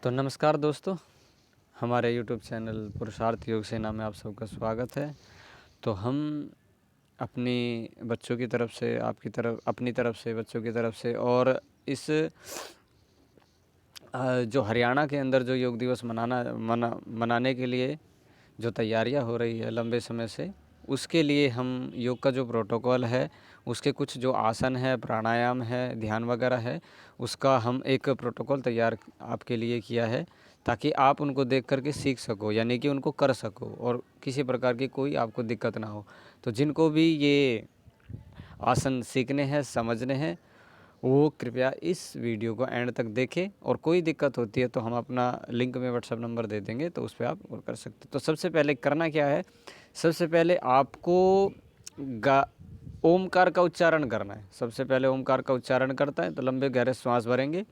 तो नमस्कार दोस्तों, हमारे यूट्यूब चैनल पुरुषार्थ योग सेना में आप सबका स्वागत है। तो हम अपनी बच्चों की तरफ से, आपकी तरफ, अपनी तरफ से, बच्चों की तरफ से और इस जो हरियाणा के अंदर जो योग दिवस मनाने के लिए जो तैयारियां हो रही है लंबे समय से, उसके लिए हम योग का जो प्रोटोकॉल है, उसके कुछ जो आसन है, प्राणायाम है, ध्यान वगैरह है, उसका हम एक प्रोटोकॉल तैयार आपके लिए किया है ताकि आप उनको देख कर के सीख सको, यानी कि उनको कर सको और किसी प्रकार की कोई आपको दिक्कत ना हो। तो जिनको भी ये आसन सीखने हैं, समझने हैं, वो कृपया इस वीडियो को एंड तक देखें और कोई दिक्कत होती है तो हम अपना लिंक में व्हाट्सएप नंबर दे देंगे, तो उस पर आप वो कर सकते हैं। तो सबसे पहले करना क्या है, सबसे पहले आपको ओमकार का उच्चारण करना है। सबसे पहले ओमकार का उच्चारण करता है तो लंबे गहरे श्वास भरेंगे।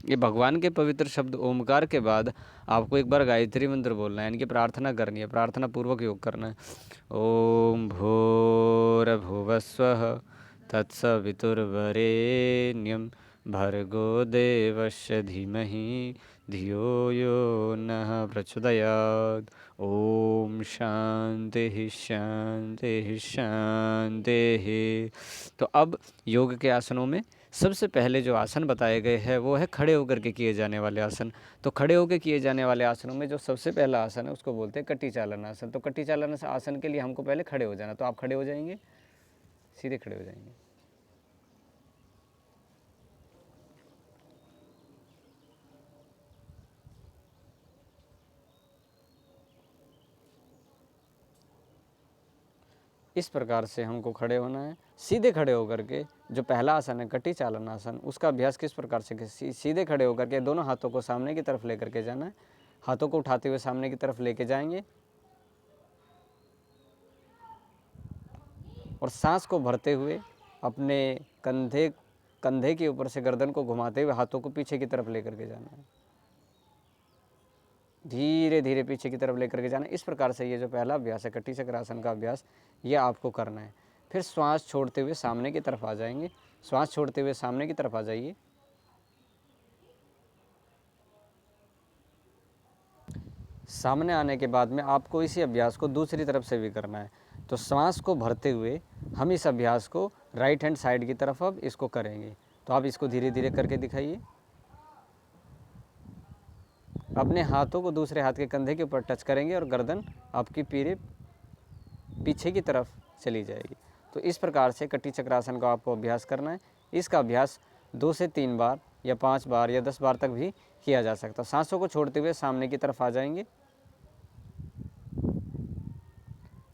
ये भगवान के पवित्र शब्द ओमकार के बाद आपको एक बार गायत्री मंत्र बोलना है, यानी कि प्रार्थना करनी है, प्रार्थना पूर्वक योग करना है। ओम भूर्भुवस्वः तत्सवितुर्वरेण्यं भर्गो देवस्य धीमहि धियो यो नः प्रचोदयात्। ओम शांति शांति शांति। तो अब योग के आसनों में सबसे पहले जो आसन बताए गए हैं वो है खड़े होकर के किए जाने वाले आसन। तो खड़े होकर किए जाने वाले आसनों में जो सबसे पहला आसन है उसको बोलते हैं कटी चालन आसन। तो कटी चालन आसन के लिए हमको पहले खड़े हो जाना। तो आप खड़े हो जाएंगे, सीधे खड़े हो जाएंगे। इस प्रकार से हमको खड़े होना है। सीधे खड़े होकर के जो पहला आसन है कटी चालन आसन, उसका अभ्यास किस प्रकार से, सीधे खड़े होकर के दोनों हाथों को सामने की तरफ लेकर के जाना है। हाथों को उठाते हुए सामने की तरफ लेके जाएंगे और सांस को भरते हुए अपने कंधे के ऊपर से गर्दन को घुमाते हुए हाथों को पीछे की तरफ लेकर के जाना है। धीरे धीरे पीछे की तरफ लेकर के जाना है। इस प्रकार से ये जो पहला अभ्यास है कटी चक्रासन का अभ्यास, ये आपको करना है। फिर श्वास छोड़ते हुए सामने की तरफ आ जाएंगे। श्वास छोड़ते हुए सामने की तरफ आ जाइए। सामने आने के बाद में आपको इसी अभ्यास को दूसरी तरफ से भी करना है। तो श्वास को भरते हुए हम इस अभ्यास को राइट हैंड साइड की तरफ अब इसको करेंगे। तो आप इसको धीरे धीरे करके दिखाइए। अपने हाथों को दूसरे हाथ के कंधे के ऊपर टच करेंगे और गर्दन आपकी पीछे की तरफ चली जाएगी। तो इस प्रकार से कटी चक्रासन का आपको अभ्यास करना है। इसका अभ्यास 2 से 3 बार या 5 बार या 10 बार तक भी किया जा सकता है। सांसों को छोड़ते हुए सामने की तरफ आ जाएंगे।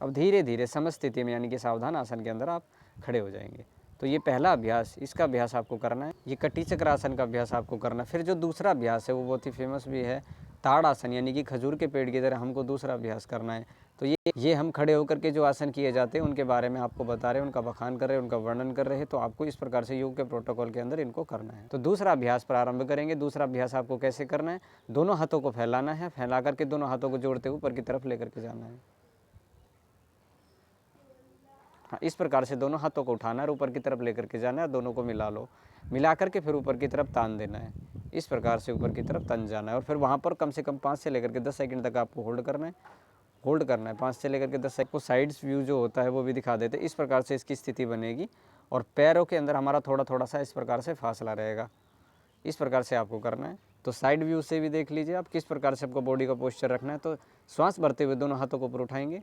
अब धीरे धीरे समस्थिति में, यानी कि सावधान आसन के अंदर आप खड़े हो जाएंगे। तो ये पहला अभ्यास, इसका अभ्यास आपको करना है। ये कटी चक्रासन का अभ्यास आपको करना है। फिर जो दूसरा अभ्यास है वो बहुत ही फेमस भी है, ताड़ आसन, यानी कि खजूर के पेड़ की तरह हमको दूसरा अभ्यास करना है। तो ये हम खड़े होकर के जो आसन किए जाते हैं उनके बारे में आपको बता रहे हैं, उनका बखान कर रहे हैं, उनका वर्णन कर रहे हैं। तो आपको इस प्रकार से योग के प्रोटोकॉल के अंदर इनको करना है। तो दूसरा अभ्यास प्रारंभ करेंगे। दूसरा अभ्यास आपको कैसे करना है, दोनों हाथों को फैलाना है, फैला करके दोनों हाथों को जोड़ते ऊपर की तरफ लेकर के जाना है। हाँ, इस प्रकार से दोनों हाथों को उठाना है और ऊपर की तरफ लेकर के जाना है। दोनों को मिला लो, मिला करके फिर ऊपर की तरफ तान देना है। इस प्रकार से ऊपर की तरफ तन जाना है और फिर वहाँ पर कम से कम 5 से लेकर के 10 सेकंड तक आपको होल्ड करना है। 5 से लेकर के 10 सेकंड को साइड्स व्यू जो होता है वो भी दिखा देते हैं। इस प्रकार से इसकी स्थिति बनेगी और पैरों के अंदर हमारा थोड़ा थोड़ा सा इस प्रकार से फासला रहेगा। इस प्रकार से आपको करना है। तो साइड व्यू से भी देख लीजिए आप किस प्रकार से आपको बॉडी का पोस्चर रखना है। तो श्वास भरते हुए दोनों हाथों को ऊपर उठाएंगे,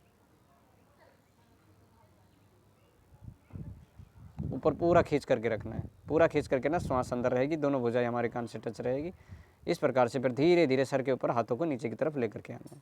ऊपर पूरा खींच करके रखना है। पूरा खींच करके ना श्वास अंदर रहेगी, दोनों भुजाएं हमारे कान से टच रहेगी। इस प्रकार से फिर धीरे धीरे सर के ऊपर हाथों को नीचे की तरफ लेकर के आना है।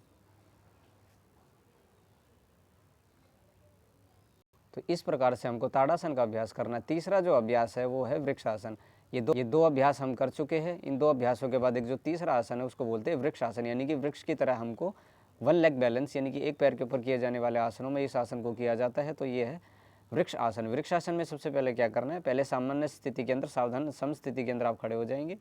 तो इस प्रकार से हमको ताड़ासन का अभ्यास करना है। तीसरा जो अभ्यास है वो है वृक्षासन। ये दो अभ्यास हम कर चुके हैं। इन 2 अभ्यासों के बाद एक जो तीसरा आसन है उसको बोलते हैं वृक्षासन, यानी कि वृक्ष की तरह हमको 1 लेग बैलेंस, यानी कि एक पैर के ऊपर किए जाने वाले आसनों में इस आसन को किया जाता है। तो ये है वृक्ष आसन। वृक्ष आसन में सबसे पहले क्या करना है, पहले सामान्य स्थिति के अंदर, सावधान सम स्थिति के अंदर आप खड़े हो जाएंगे।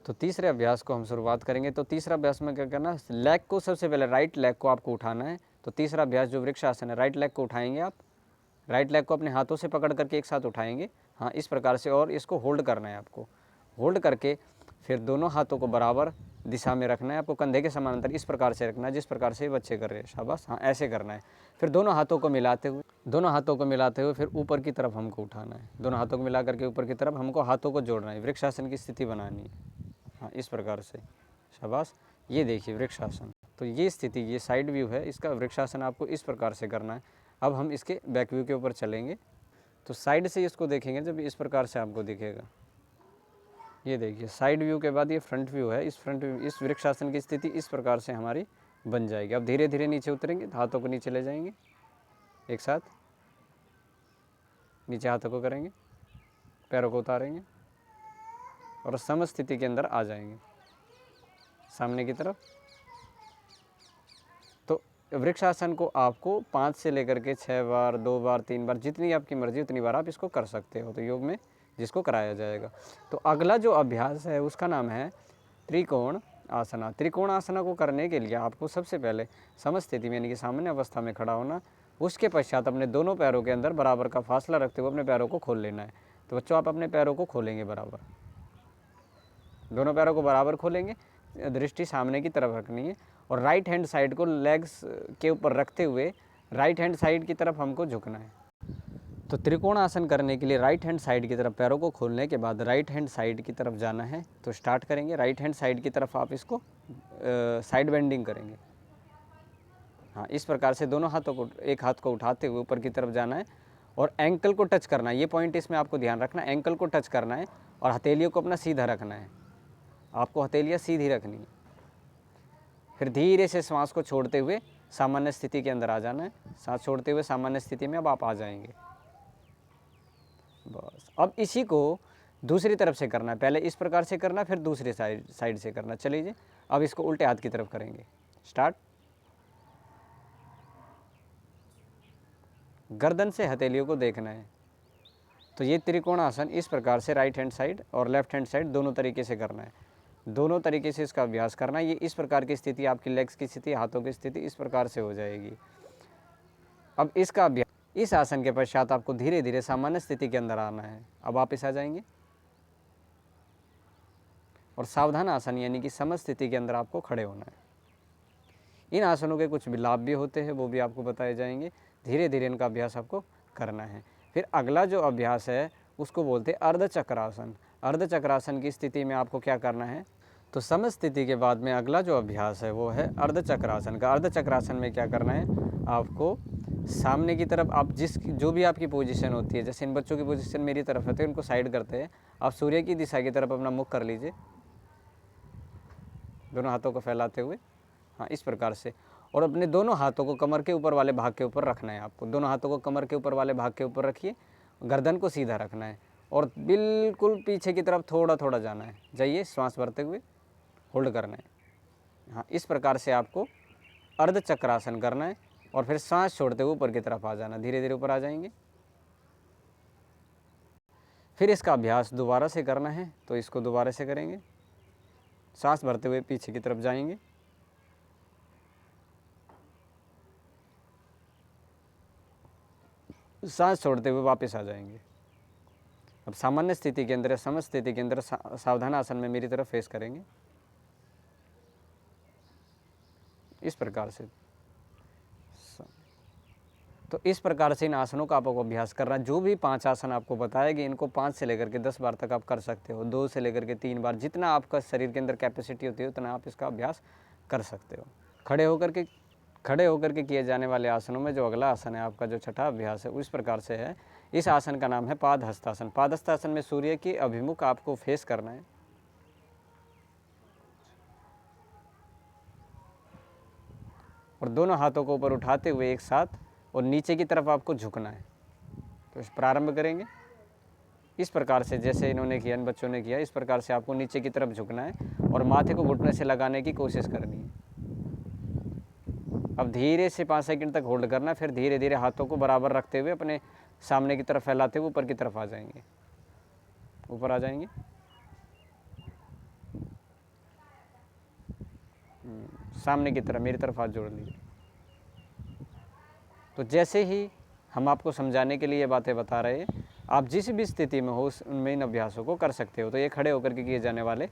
तो तीसरे अभ्यास को हम शुरुआत करेंगे। तो तीसरा अभ्यास में क्या करना है, लेग को सबसे पहले राइट लेग को आपको उठाना है। तो तीसरा अभ्यास जो वृक्षासन है, राइट लेग को उठाएंगे आप, राइट लेग को अपने हाथों से पकड़ करके एक साथ उठाएंगे, हाँ इस प्रकार से, और इसको होल्ड करना है आपको। होल्ड करके फिर दोनों हाथों को बराबर दिशा में रखना है आपको, कंधे के समानांतर इस प्रकार से रखना है जिस प्रकार से बच्चे कर रहे हैं, शाबाश, हाँ ऐसे करना है। फिर दोनों हाथों को मिलाते हुए फिर ऊपर की तरफ हमको उठाना है। दोनों हाथों को मिला करके ऊपर की तरफ हमको हाथों को जोड़ना है, वृक्षासन की स्थिति बनानी है, हाँ इस प्रकार से, शाबाश। ये देखिए वृक्षासन, तो ये स्थिति, ये साइड व्यू है इसका, वृक्षासन आपको इस प्रकार से करना है। अब हम इसके बैक व्यू के ऊपर चलेंगे। तो साइड से इसको देखेंगे जब इस प्रकार से आपको दिखेगा, ये देखिए साइड व्यू के बाद ये फ्रंट व्यू है। इस फ्रंट व्यू, इस वृक्षासन की स्थिति इस प्रकार से हमारी बन जाएगी। अब धीरे धीरे नीचे उतरेंगे, हाथों को नीचे ले जाएंगे, एक साथ नीचे हाथों को करेंगे, पैरों को उतारेंगे और सम स्थिति के अंदर आ जाएंगे सामने की तरफ। तो वृक्षासन को आपको 5 से लेकर के 6 बार, 2 बार, 3 बार, जितनी आपकी मर्जी उतनी बार आप इसको कर सकते हो। तो योग में जिसको कराया जाएगा। तो अगला जो अभ्यास है उसका नाम है त्रिकोण आसना। त्रिकोण आसना को करने के लिए आपको सबसे पहले समस्थिति में यानी कि सामान्य अवस्था में खड़ा होना, उसके पश्चात अपने दोनों पैरों के अंदर बराबर का फासला रखते हुए अपने पैरों को खोल लेना है। तो बच्चों आप अपने पैरों को खोलेंगे बराबर, दोनों पैरों को बराबर खोलेंगे, दृष्टि सामने की तरफ रखनी है और राइट हैंड साइड को लेग्स के ऊपर रखते हुए राइट हैंड साइड की तरफ हमको झुकना है। तो त्रिकोण आसन करने के लिए राइट हैंड साइड की तरफ पैरों को खोलने के बाद राइट हैंड साइड की तरफ जाना है। तो स्टार्ट करेंगे, राइट हैंड साइड की तरफ आप इसको साइड बेंडिंग करेंगे, हाँ इस प्रकार से दोनों हाथों को, एक हाथ को उठाते हुए ऊपर की तरफ जाना है और एंकल को टच करना है। ये पॉइंट इसमें आपको ध्यान रखना है, एंकल को टच करना है और हथेलियों को अपना सीधा रखना है, आपको हथेलियाँ सीधी रखनी है। फिर धीरे से श्वास को छोड़ते हुए सामान्य स्थिति के अंदर आ जाना है। सांस छोड़ते हुए सामान्य स्थिति में अब आप आ जाएंगे, बस। अब इसी को दूसरी तरफ से करना है, पहले इस प्रकार से करना फिर दूसरी साइड से करना। चलिए अब इसको उल्टे हाथ की तरफ करेंगे, स्टार्ट। गर्दन से हथेलियों को देखना है। तो ये त्रिकोण आसन इस प्रकार से राइट हैंड साइड और लेफ्ट हैंड साइड दोनों तरीके से करना है, दोनों तरीके से इसका अभ्यास करना है। ये इस प्रकार की स्थिति, आपकी लेग्स की स्थिति, हाथों की स्थिति इस प्रकार से हो जाएगी। अब इसका अभ्यास, इस आसन के पश्चात आपको धीरे धीरे सामान्य स्थिति के अंदर आना है। अब वापस आ जाएंगे और सावधान आसन यानी कि सम स्थिति के अंदर आपको खड़े होना है। इन आसनों के कुछ लाभ भी होते हैं, वो भी आपको बताए जाएंगे। धीरे धीरे इनका अभ्यास आपको करना है। फिर अगला जो अभ्यास है उसको बोलते हैं अर्धचक्रासन। अर्धचक्रासन की स्थिति में आपको क्या करना है, तो सम स्थिति के बाद में अगला जो अभ्यास है वो है अर्धचक्रासन का। अर्धचक्रासन में क्या करना है, आपको सामने की तरफ, आप जो भी आपकी पोजीशन होती है, जैसे इन बच्चों की पोजीशन मेरी तरफ है तो इनको साइड करते हैं, आप सूर्य की दिशा की तरफ अपना मुख कर लीजिए, दोनों हाथों को फैलाते हुए, हाँ इस प्रकार से। और अपने दोनों हाथों को कमर के ऊपर वाले भाग के ऊपर रखना है आपको। दोनों हाथों को कमर के ऊपर वाले भाग के ऊपर रखिए, गर्दन को सीधा रखना है और बिल्कुल पीछे की तरफ थोड़ा थोड़ा जाना है। जाइए, श्वास भरते हुए होल्ड करना है, हाँ इस प्रकार से आपको अर्धचक्रासन करना है। और फिर सांस छोड़ते हुए ऊपर की तरफ आ जाना, धीरे धीरे ऊपर आ जाएंगे। फिर इसका अभ्यास दोबारा से करना है, तो इसको दोबारा से करेंगे। सांस भरते हुए पीछे की तरफ जाएंगे, सांस छोड़ते हुए वापस आ जाएंगे। अब सामान्य स्थिति के अंदर, सम स्थिति के अंदर सावधान आसन में मेरी तरफ फेस करेंगे, इस प्रकार से। तो इस प्रकार से इन आसनों का आपको अभ्यास करना। जो भी 5 आसन आपको बताएंगे, इनको 5 से लेकर के 10 बार तक आप कर सकते हो, 2 से लेकर के 3 बार, जितना आपका शरीर के अंदर कैपेसिटी होती है उतना आप इसका अभ्यास कर सकते हो। खड़े होकर के किए जाने वाले आसनों में जो अगला आसन है आपका, जो छठा अभ्यास है, उस प्रकार से है। इस आसन का नाम है पादहस्तासन। पादहस्तासन में सूर्य के अभिमुख आपको फेस करना है, और दोनों हाथों को ऊपर उठाते हुए एक साथ और नीचे की तरफ आपको झुकना है। तो प्रारंभ करेंगे इस प्रकार से, जैसे इन्होंने किया, इन बच्चों ने किया, इस प्रकार से आपको नीचे की तरफ झुकना है और माथे को घुटने से लगाने की कोशिश करनी है। अब धीरे से 5 सेकंड तक होल्ड करना, फिर धीरे धीरे हाथों को बराबर रखते हुए अपने सामने की तरफ फैलाते हुए ऊपर की तरफ आ जाएंगे, ऊपर आ जाएंगे। सामने की तरफ मेरी तरफ हाथ जोड़ लीजिए। तो जैसे ही हम आपको समझाने के लिए ये बातें बता रहे हैं, आप जिस भी स्थिति में हो उनमें इन अभ्यासों को कर सकते हो। तो ये खड़े होकर के किए जाने वाले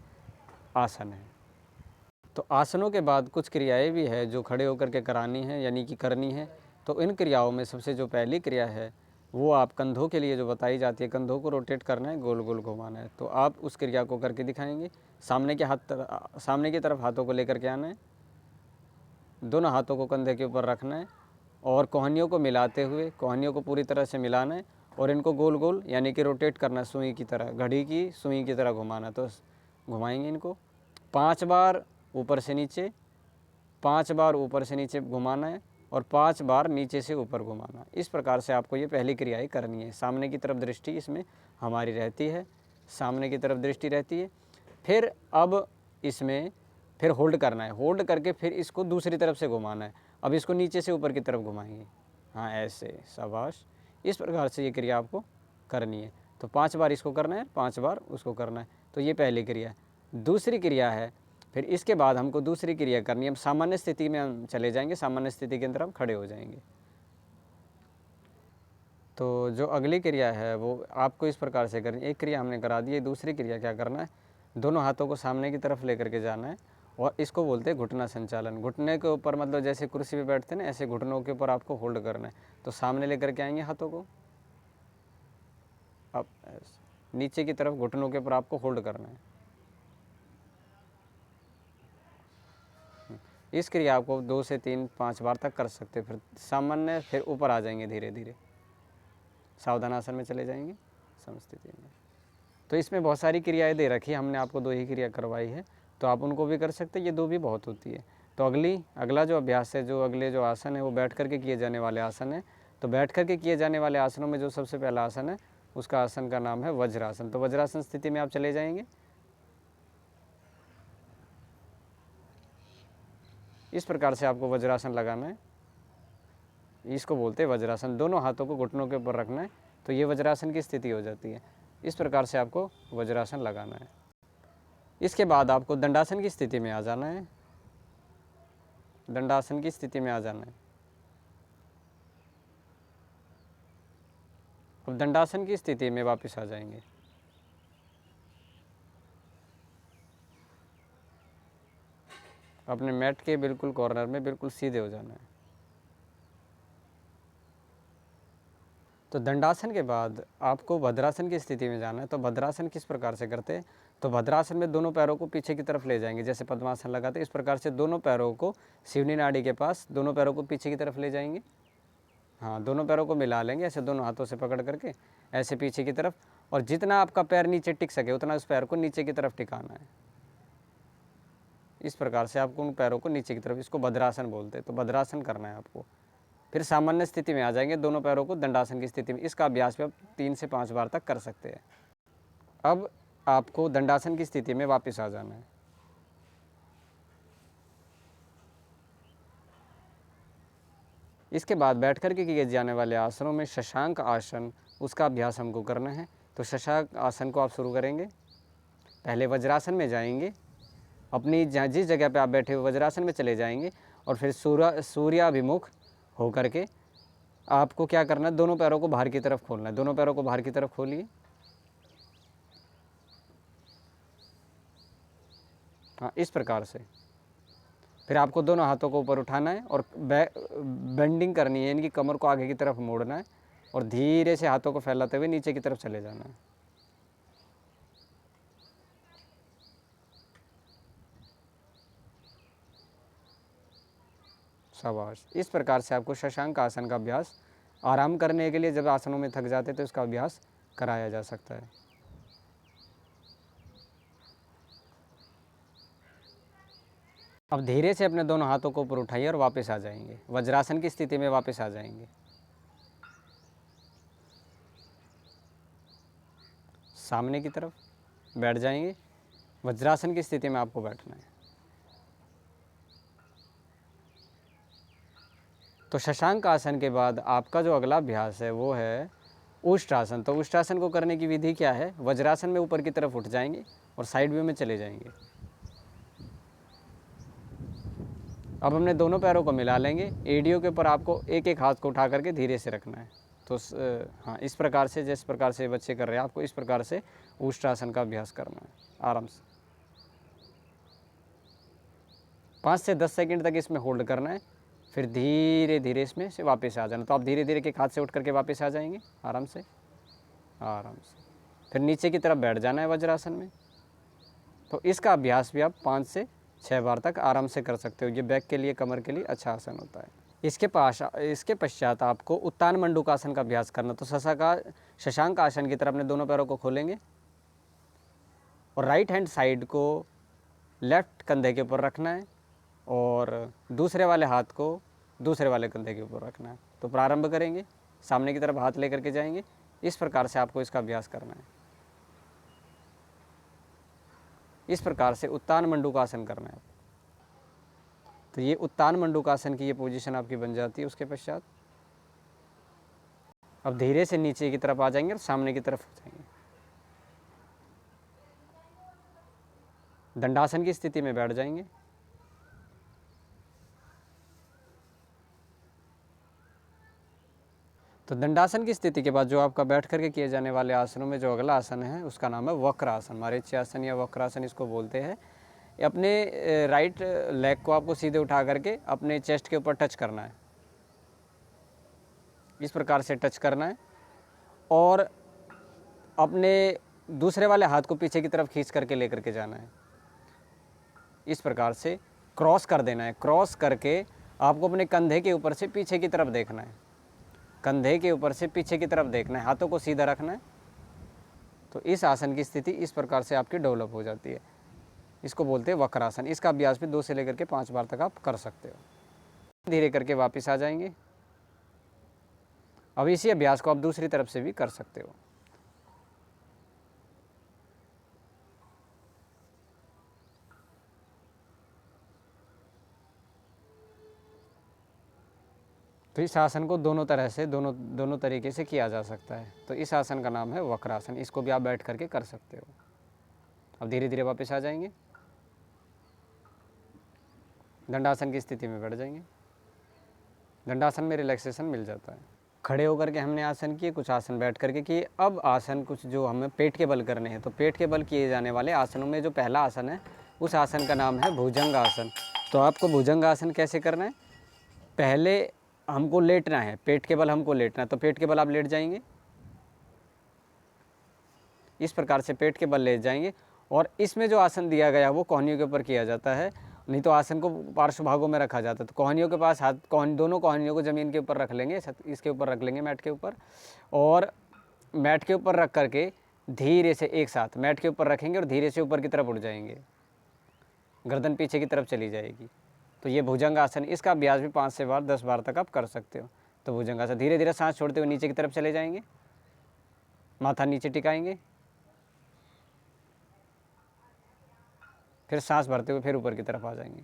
आसन हैं। तो आसनों के बाद कुछ क्रियाएं भी है जो खड़े होकर के करानी है, यानी कि करनी है। तो इन क्रियाओं में सबसे जो पहली क्रिया है वो आप कंधों के लिए जो बताई जाती है, कंधों को रोटेट करना है, गोल गोल घुमाना है। तो आप उस क्रिया को करके दिखाएंगे। सामने की तरफ हाथों को लेकर के आना है, दोनों हाथों को कंधे के ऊपर रखना है और कोहनियों को मिलाते हुए कोहनियों को पूरी तरह से मिलाना है और इनको गोल गोल यानी कि रोटेट करना, सुई की तरह, घड़ी की सुई की तरह घुमाना। तो घुमाएंगे इनको 5 बार ऊपर से नीचे, 5 बार ऊपर से नीचे घुमाना है और 5 बार नीचे से ऊपर घुमाना। इस प्रकार से आपको ये पहली क्रियाएं करनी है। सामने की तरफ दृष्टि इसमें हमारी रहती है, सामने की तरफ दृष्टि रहती है। फिर अब इसमें फिर होल्ड करना है, होल्ड करके फिर इसको दूसरी तरफ से घुमाना है। अब इसको नीचे से ऊपर की तरफ घुमाएंगे, हाँ ऐसे, शाबाश। इस प्रकार से ये क्रिया आपको करनी है। तो 5 बार इसको करना है, 5 बार उसको करना है। तो ये पहली क्रिया है। दूसरी क्रिया है, फिर इसके बाद हमको दूसरी क्रिया करनी है। हम सामान्य स्थिति में हम चले जाएंगे, सामान्य स्थिति के अंदर हम खड़े हो जाएंगे। तो जो अगली क्रिया है वो आपको इस प्रकार से करनी है। एक क्रिया हमने करा दी है, दूसरी क्रिया क्या करना है, दोनों हाथों को सामने की तरफ लेकर के जाना है और इसको बोलते हैं घुटना संचालन। घुटने के ऊपर मतलब जैसे कुर्सी पे बैठते हैं ना, ऐसे घुटनों के ऊपर आपको होल्ड करना है। तो सामने लेकर के आएंगे हाथों को, अब नीचे की तरफ घुटनों के ऊपर आपको होल्ड करना है। इस क्रिया को 2 से 3 5 बार तक कर सकते हैं। फिर सामान्य, फिर ऊपर आ जाएंगे, धीरे धीरे सावधानासन में चले जाएंगे, समस्थिति में। तो इसमें बहुत सारी क्रियाएं दे रखी है, हमने आपको 2 ही क्रिया करवाई है, तो आप उनको भी कर सकते हैं। ये 2 भी बहुत होती है। तो अगला जो अभ्यास है, जो अगले जो आसन है वो बैठ करके किए जाने वाले आसन है। तो बैठ करके किए जाने वाले आसनों में जो सबसे पहला आसन है उसका आसन का नाम है वज्रासन। तो वज्रासन स्थिति में आप चले जाएंगे। इस प्रकार से आपको वज्रासन लगाना है, इसको बोलते हैं वज्रासन। दोनों हाथों को घुटनों के ऊपर रखना है, तो ये वज्रासन की स्थिति हो जाती है। इस प्रकार से आपको वज्रासन लगाना है। इसके बाद आपको दंडासन की स्थिति में आ जाना है, दंडासन की स्थिति में आ जाना है। अब दंडासन की स्थिति में वापस आ जाएंगे। अपने मैट के बिल्कुल कॉर्नर में बिल्कुल सीधे हो जाना है। तो दंडासन के बाद आपको भद्रासन की स्थिति में जाना है। तो भद्रासन किस प्रकार से करते हैं, तो भद्रासन में दोनों पैरों को पीछे की तरफ ले जाएंगे, जैसे पद्मासन लगाते हैं। इस प्रकार से दोनों पैरों को शिवनी नाड़ी के पास, दोनों पैरों को पीछे की तरफ ले जाएंगे। हाँ, दोनों पैरों को मिला लेंगे ऐसे, दोनों हाथों से पकड़ करके ऐसे पीछे की तरफ, और जितना आपका पैर नीचे टिक सके उतना उस पैर को नीचे की तरफ टिकाना है। इस प्रकार से आपको उन पैरों को नीचे की तरफ, इसको भद्रासन बोलते हैं। तो भद्रासन करना है आपको। फिर सामान्य स्थिति में आ जाएंगे, दोनों पैरों को दंडासन की स्थिति में। इसका अभ्यास भी आप 3 से 5 बार तक कर सकते हैं। अब आपको दंडासन की स्थिति में वापस आ जाना है। इसके बाद बैठ कर के किए जाने वाले आसनों में शशांक आसन, उसका अभ्यास हमको करना है। तो शशांक आसन को आप शुरू करेंगे। पहले वज्रासन में जाएंगे, अपनी जिस जगह पे आप बैठे हुए वज्रासन में चले जाएंगे और फिर सूर्याभिमुख होकर के आपको क्या करना है, दोनों पैरों को बाहर की तरफ खोलना है। दोनों पैरों को बाहर की तरफ खोलिए, हाँ इस प्रकार से। फिर आपको दोनों हाथों को ऊपर उठाना है और बेंडिंग करनी है, इनकी कमर को आगे की तरफ मोड़ना है और धीरे से हाथों को फैलाते हुए नीचे की तरफ चले जाना है। शाबाश। इस प्रकार से आपको शशांक आसन का अभ्यास आराम करने के लिए, जब आसनों में थक जाते तो इसका अभ्यास कराया जा सकता है। अब धीरे से अपने दोनों हाथों को ऊपर उठाइए और वापस आ जाएंगे, वज्रासन की स्थिति में वापस आ जाएंगे। सामने की तरफ बैठ जाएंगे, वज्रासन की स्थिति में आपको बैठना है। तो शशांक आसन के बाद आपका जो अगला अभ्यास है वो है उष्ट्रासन। तो उष्ट्रासन को करने की विधि क्या है, वज्रासन में ऊपर की तरफ उठ जाएंगे और साइड व्यू में चले जाएंगे। अब हमने दोनों पैरों को मिला लेंगे। एड़ियों के ऊपर आपको एक एक हाथ को उठा करके धीरे से रखना है। तो हाँ, इस प्रकार से, जिस प्रकार से बच्चे कर रहे हैं, आपको इस प्रकार से उष्ट्रासन का अभ्यास करना है आराम से। 5 से 10 सेकंड तक इसमें होल्ड करना है, फिर धीरे धीरे इसमें से वापस आ जाना। तो आप धीरे धीरे एक हाथ से उठ करके वापस आ जाएंगे आराम से, आराम से। फिर नीचे की तरफ बैठ जाना है वज्रासन में। तो इसका अभ्यास भी आप 5 से 6 बार तक आराम से कर सकते हो। ये बैक के लिए, कमर के लिए अच्छा आसन होता है। इसके पश्चात आपको उत्तान मंडूकासन का अभ्यास करना। तो शशांक आसन की तरह अपने दोनों पैरों को खोलेंगे और राइट हैंड साइड को लेफ्ट कंधे के ऊपर रखना है और दूसरे वाले हाथ को दूसरे वाले कंधे के ऊपर रखना है। तो प्रारंभ करेंगे, सामने की तरफ हाथ लेकर के जाएंगे। इस प्रकार से आपको इसका अभ्यास करना है। इस प्रकार से उत्तान मंडूकासन करना है। तो ये उत्तान मंडूकासन की ये पोजीशन आपकी बन जाती है। उसके पश्चात अब धीरे से नीचे की तरफ आ जाएंगे और सामने की तरफ हो जाएंगे। दंडासन की स्थिति में बैठ जाएंगे। तो दंडासन की स्थिति के बाद जो आपका बैठ करके किए जाने वाले आसनों में जो अगला आसन है उसका नाम है वक्रासन, मरीच्यासन या वक्रासन इसको बोलते हैं। अपने राइट लेग को आपको सीधे उठा करके अपने चेस्ट के ऊपर टच करना है, इस प्रकार से टच करना है और अपने दूसरे वाले हाथ को पीछे की तरफ खींच करके लेकर के जाना है। इस प्रकार से क्रॉस कर देना है। क्रॉस करके आपको अपने कंधे के ऊपर से पीछे की तरफ देखना है, कंधे के ऊपर से पीछे की तरफ देखना है, हाथों को सीधा रखना है। तो इस आसन की स्थिति इस प्रकार से आपकी डेवलप हो जाती है। इसको बोलते हैं वक्रासन। इसका अभ्यास भी 2 से लेकर के 5 बार तक आप कर सकते हो। धीरे करके वापस आ जाएंगे। अब इसी अभ्यास को आप दूसरी तरफ से भी कर सकते हो। तो इस आसन को दोनों तरह से, दोनों तरीके से किया जा सकता है। तो इस आसन का नाम है वक्रासन। इसको भी आप बैठ करके कर सकते हो। अब धीरे धीरे वापस आ जाएंगे, दंडासन की स्थिति में बैठ जाएंगे। दंडासन में रिलैक्सेशन मिल जाता है। खड़े होकर के हमने आसन किए, कुछ आसन बैठ करके किए। अब आसन कुछ जो हमें पेट के बल करने हैं। तो पेट के बल किए जाने वाले आसनों में जो पहला आसन है उस आसन का नाम है भुजंग आसन। तो आपको भुजंग आसन कैसे करना है, पहले हमको लेटना है, पेट के बल हमको लेटना है। तो पेट के बल आप लेट जाएंगे, इस प्रकार से पेट के बल लेट जाएंगे। और इसमें जो आसन दिया गया वो कोहनियों के ऊपर किया जाता है, नहीं तो आसन को पार्श्व भागों में रखा जाता है। तो कोहनियों के पास हाथ, दोनों कोहनियों को ज़मीन के ऊपर रख लेंगे, इसके ऊपर रख लेंगे मैट के ऊपर, और मैट के ऊपर रख करके धीरे से एक साथ मैट के ऊपर रखेंगे और धीरे से ऊपर की तरफ उठ जाएंगे, गर्दन पीछे की तरफ चली जाएगी। तो ये भुजंग आसन, इसका अभ्यास भी 5 से 10 बार तक आप कर सकते हो। तो भुजंग आसन, धीरे धीरे सांस छोड़ते हुए नीचे की तरफ चले जाएंगे, माथा नीचे टिकाएंगे, फिर सांस भरते हुए फिर ऊपर की तरफ आ जाएंगे।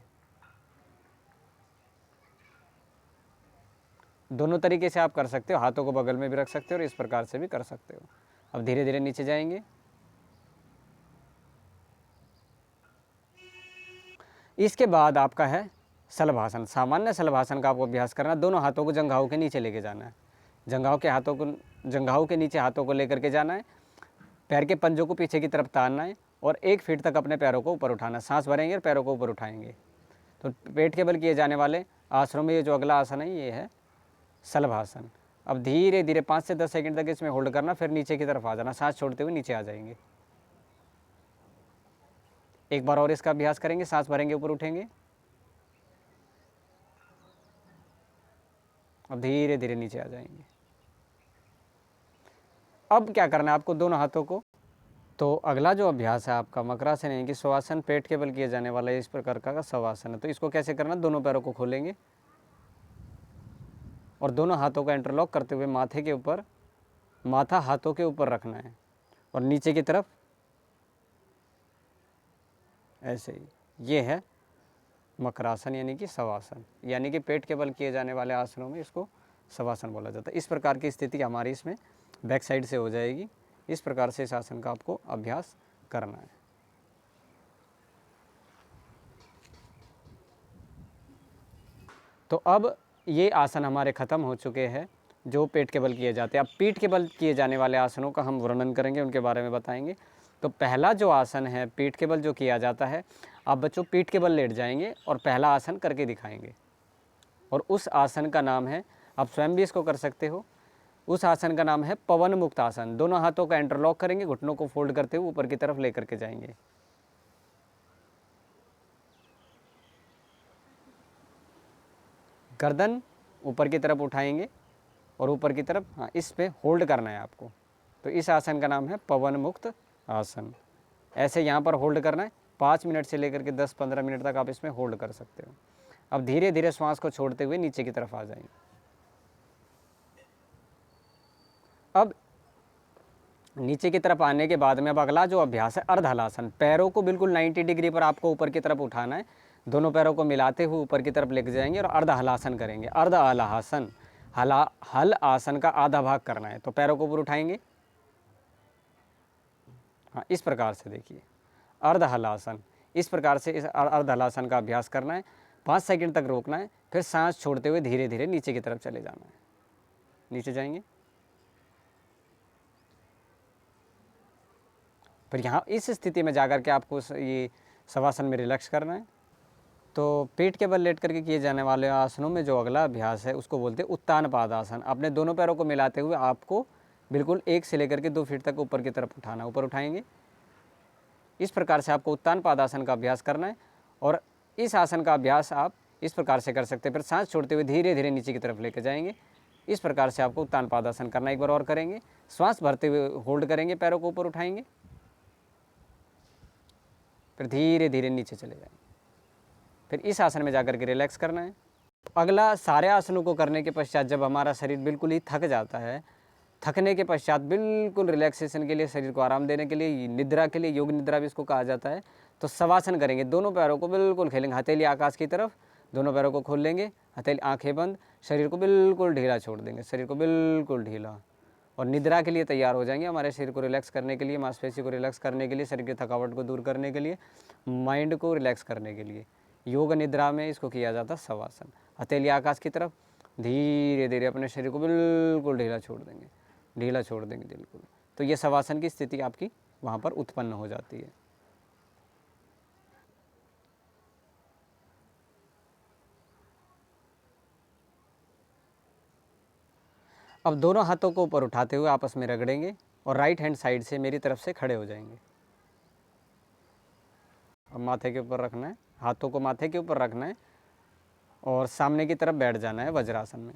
दोनों तरीके से आप कर सकते हो, हाथों को बगल में भी रख सकते हो और इस प्रकार से भी कर सकते हो। अब धीरे धीरे नीचे जाएंगे। इसके बाद आपका है शलभासन। सामान्य शलभासन का आपको अभ्यास करना, दोनों हाथों को जंघाओं के नीचे लेके जाना है। जंघाओं के नीचे हाथों को लेकर के जाना है, पैर के पंजों को पीछे की तरफ तानना है और 1 फीट तक अपने पैरों को ऊपर उठाना। सांस भरेंगे और पैरों को ऊपर उठाएंगे। तो पेट के बल किए जाने वाले आसनों में ये जो अगला आसन है ये है शलभासन। अब धीरे धीरे 5 से 10 सेकंड तक इसमें होल्ड करना, फिर नीचे की तरफ आ जाना, सांस छोड़ते हुए नीचे आ जाएंगे। एक बार और इसका अभ्यास करेंगे, सांस भरेंगे, ऊपर उठेंगे, अब धीरे धीरे नीचे आ जाएंगे। अब क्या करना है आपको, दोनों हाथों को, तो अगला जो अभ्यास है आपका मकरासन यानी कि शवासन, पेट के बल किए जाने वाला इस प्रकार का शवासन है। तो इसको कैसे करना, दोनों पैरों को खोलेंगे और दोनों हाथों का इंटरलॉक करते हुए माथा हाथों के ऊपर रखना है और नीचे की तरफ ऐसे ही। ये है मकरासन यानी कि शवासन, यानी कि पेट के बल किए जाने वाले आसनों में इसको शवासन बोला जाता है। इस प्रकार की स्थिति हमारी इसमें बैक साइड से हो जाएगी। इस प्रकार से इस आसन का आपको अभ्यास करना है। तो अब ये आसन हमारे ख़त्म हो चुके हैं जो पेट के बल किए जाते हैं। अब पीठ के बल किए जाने वाले आसनों का हम वर्णन करेंगे, उनके बारे में बताएंगे। तो पहला जो आसन है पीठ के बल जो किया जाता है, आप बच्चों पीठ के बल लेट जाएंगे और पहला आसन करके दिखाएंगे। और उस आसन का नाम है, आप स्वयं भी इसको कर सकते हो, उस आसन का नाम है पवन मुक्त आसन। दोनों हाथों का इंटरलॉक करेंगे, घुटनों को फोल्ड करते हुए ऊपर की तरफ लेकर के जाएंगे। गर्दन ऊपर की तरफ उठाएंगे और ऊपर की तरफ, हाँ, इस पे होल्ड करना है आपको। तो इस आसन का नाम है पवन मुक्त आसन। ऐसे यहाँ पर होल्ड करना है, 5 मिनट से लेकर के 10-15 मिनट तक आप इसमें होल्ड कर सकते हो। अब धीरे धीरे श्वास को छोड़ते हुए नीचे की तरफ आ जाएंगे। अब नीचे की तरफ आने के बाद में अब अगला जो अभ्यास है अर्ध हलासन। पैरों को बिल्कुल 90 डिग्री पर आपको ऊपर की तरफ उठाना है, दोनों पैरों को मिलाते हुए ऊपर की तरफ लेके जाएंगे और अर्ध हलासन करेंगे। अर्ध हलासन, हल आसन का आधा भाग करना है। तो पैरों को ऊपर उठाएंगे, हाँ, इस प्रकार से देखिए अर्ध हलासन। इस प्रकार से इस अर्ध हलासन का अभ्यास करना है। 5 सेकंड तक रोकना है, फिर सांस छोड़ते हुए धीरे धीरे नीचे की तरफ चले जाना है। नीचे जाएंगे, फिर यहाँ इस स्थिति में जाकर के आपको ये शवासन में रिलैक्स करना है। तो पेट के बल लेट करके किए जाने वाले आसनों में जो अगला अभ्यास है उसको बोलते हैं उत्तान पादासन। अपने दोनों पैरों को मिलाते हुए आपको बिल्कुल 1 से लेकर के 2 फीट तक ऊपर की तरफ उठाना, ऊपर उठाएंगे। इस प्रकार से आपको उत्तान पादासन का अभ्यास करना है। और इस आसन का अभ्यास आप इस प्रकार से कर सकते हैं। फिर सांस छोड़ते हुए धीरे धीरे नीचे की तरफ लेकर जाएंगे। इस प्रकार से आपको उत्तान पादासन करना। एक बार और करेंगे, श्वास भरते हुए होल्ड करेंगे, पैरों को ऊपर उठाएंगे, फिर धीरे धीरे नीचे चले जाएंगे। फिर इस आसन में जाकर के रिलैक्स करना है। अगला, सारे आसनों को करने के पश्चात जब हमारा शरीर बिल्कुल ही थक जाता है, थकने के पश्चात बिल्कुल रिलैक्सेशन के लिए, शरीर को आराम देने के लिए, निद्रा के लिए, योग निद्रा भी इसको कहा जाता है, तो शवासन करेंगे। दोनों पैरों को बिल्कुल खेलेंगे, हथेली आकाश की तरफ, दोनों पैरों को खोल लेंगे, हथेली, आंखें बंद, शरीर को बिल्कुल ढीला छोड़ देंगे, शरीर को बिल्कुल ढीला, और निद्रा के लिए तैयार हो जाएंगे। हमारे शरीर को रिलैक्स करने के लिए, मांसपेशी को रिलैक्स करने के लिए, शरीर की थकावट को दूर करने के लिए, माइंड को रिलैक्स करने के लिए योग निद्रा में इसको किया जाता है शवासन। हथेली आकाश की तरफ, धीरे धीरे अपने शरीर को बिल्कुल ढीला छोड़ देंगे, ढीला छोड़ देंगे बिल्कुल। तो ये शवासन की स्थिति आपकी वहाँ पर उत्पन्न हो जाती है। अब दोनों हाथों को ऊपर उठाते हुए आपस में रगड़ेंगे और राइट हैंड साइड से मेरी तरफ से खड़े हो जाएंगे। अब माथे के ऊपर रखना है, हाथों को माथे के ऊपर रखना है और सामने की तरफ बैठ जाना है वज्रासन में।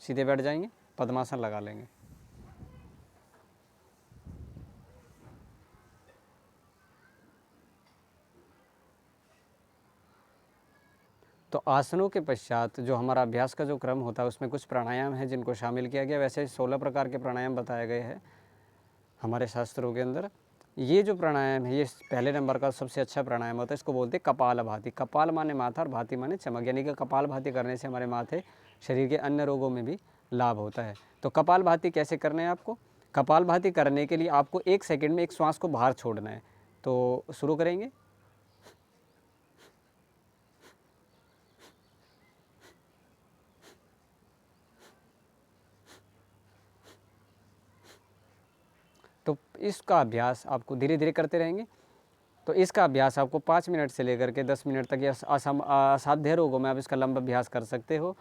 सीधे बैठ जाएंगे, पद्मासन लगा लेंगे। तो आसनों के पश्चात जो हमारा अभ्यास का जो क्रम होता है उसमें कुछ प्राणायाम है जिनको शामिल किया गया। वैसे 16 प्रकार के प्राणायाम बताए गए हैं हमारे शास्त्रों के अंदर। ये जो प्राणायाम है ये पहले नंबर का सबसे अच्छा प्राणायाम होता है, इसको बोलते हैं कपाल भाति। कपाल माने माथा और भाति माने चमक, यानी कि कपाल भाति करने से हमारे माथे, शरीर के अन्य रोगों में भी लाभ होता है। तो कपाल भाति कैसे करना है आपको? कपाल भाति करने के लिए आपको 1 सेकंड में एक श्वास को बाहर छोड़ना है। तो शुरू करेंगे, तो इसका अभ्यास आपको धीरे धीरे करते रहेंगे। तो इसका अभ्यास आपको 5 मिनट से लेकर के 10 मिनट तक या असाध्य रोगों में आप इसका लंबा अभ्यास कर सकते हो।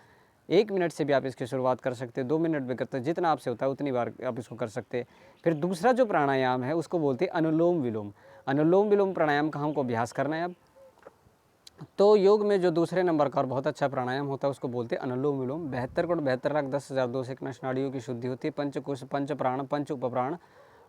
1 मिनट से भी आप इसकी शुरुआत कर सकते हैं, 2 मिनट भी करते हैं, जितना आपसे होता है उतनी बार आप इसको कर सकते हैं। फिर दूसरा जो प्राणायाम है उसको बोलते हैं अनुलोम विलोम। अनुलोम विलोम प्राणायाम का हमको अभ्यास करना है अब। तो योग में जो दूसरे नंबर का और बहुत अच्छा प्राणायाम होता है उसको बोलते हैं अनुलोम विलोम। 72 करोड़ 72 लाख 10,002 नस नाड़ियों की शुद्धि होती है। पंचकोश, पंच प्राण, पंच उपप्राण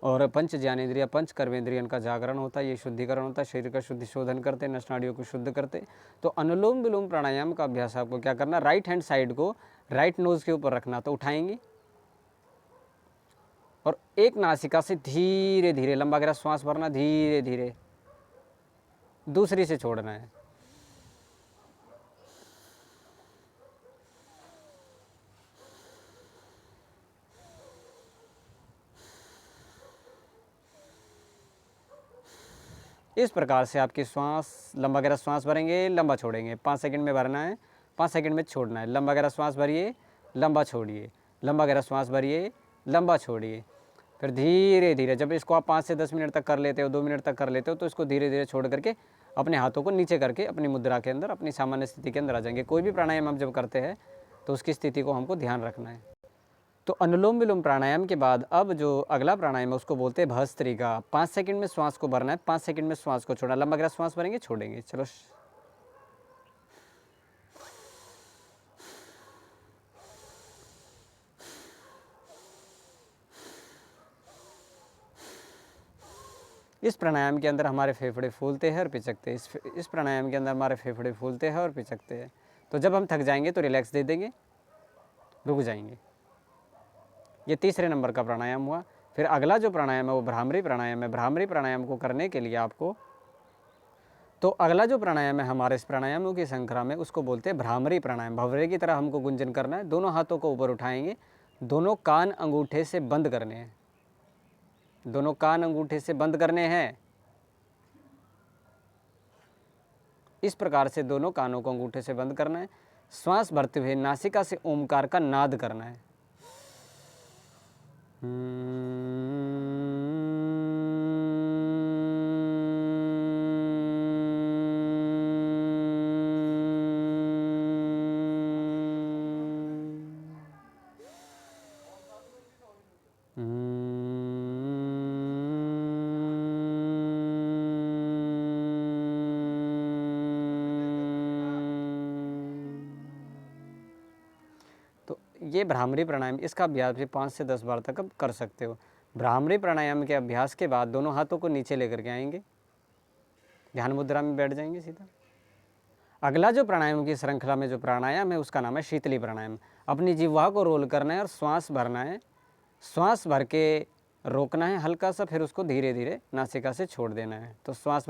और पंच ज्ञानेंद्रिय, पंच कर्मेंद्रियन का जागरण होता है। ये शुद्धिकरण होता है, शरीर का शुद्धि शोधन करते, नस नाड़ियों को शुद्ध करते। तो अनुलोम विलोम प्राणायाम का अभ्यास आपको क्या करना, राइट हैंड साइड को राइट नोज के ऊपर रखना। तो उठाएंगे और एक नासिका से धीरे धीरे लंबा गहरा श्वास भरना, धीरे धीरे दूसरी से छोड़ना है। इस प्रकार से आपकी श्वास लंबा गहरा श्वास भरेंगे, लंबा छोड़ेंगे, 5 सेकंड में भरना है, 5 सेकंड में छोड़ना है। लंबा गहरा श्वास भरिए, लंबा छोड़िए, लंबा गहरा श्वास भरिए, लंबा छोड़िए। फिर धीरे धीरे जब इसको आप 5 से 10 मिनट तक कर लेते हो, 2 मिनट तक कर लेते हो, तो इसको धीरे धीरे छोड़ करके अपने हाथों को नीचे करके अपनी मुद्रा के अंदर, अपनी सामान्य स्थिति के अंदर आ जाएंगे। कोई भी प्राणायाम हम जब करते हैं तो उसकी स्थिति को हमको ध्यान रखना है। तो अनुलोम विलोम प्राणायाम के बाद अब जो अगला प्राणायाम है उसको बोलते हैं भस्त्रिका। 5 सेकंड में श्वास को भरना है, 5 सेकंड में श्वास को छोड़ना। लंबा गहरा श्वास भरेंगे, छोड़ेंगे। चलो, इस प्राणायाम के अंदर हमारे फेफड़े फूलते हैं और पिचकते हैं। इस प्राणायाम के अंदर हमारे फेफड़े फूलते हैं और पिचकते हैं। तो जब हम थक जाएंगे तो रिलैक्स दे देंगे, रुक जाएंगे। ये तीसरे नंबर का प्राणायाम हुआ। फिर अगला जो प्राणायाम है वो भ्रामरी प्राणायाम है। भ्रामरी प्राणायाम को करने के लिए आपको, तो अगला जो प्राणायाम है हमारे इस प्राणायामों की श्रृंखला में, उसको बोलते हैं भ्रामरी प्राणायाम। भंवरे की तरह हमको गुंजन करना है। दोनों हाथों को ऊपर उठाएंगे, दोनों कान अंगूठे से बंद करने हैं, दोनों कान अंगूठे से बंद करने हैं। इस प्रकार से दोनों कानों को अंगूठे से बंद करना है। श्वास भरते हुए नासिका से ओमकार का नाद करना है। तो ये भ्रामरी प्राणायाम, इसका अभ्यास भी 5 से 10 बार तक आप कर सकते हो। भ्रामरी प्राणायाम के अभ्यास के बाद दोनों हाथों को नीचे लेकर के आएंगे, ध्यान मुद्रा में बैठ जाएंगे सीधा। अगला जो प्राणायाम की श्रृंखला में जो प्राणायाम है उसका नाम है शीतली प्राणायाम। अपनी जिह्वा को रोल करना है और श्वास भरना है। श्वास भर के रोकना है हल्का सा, फिर उसको धीरे धीरे नासिका से छोड़ देना है। तो श्वास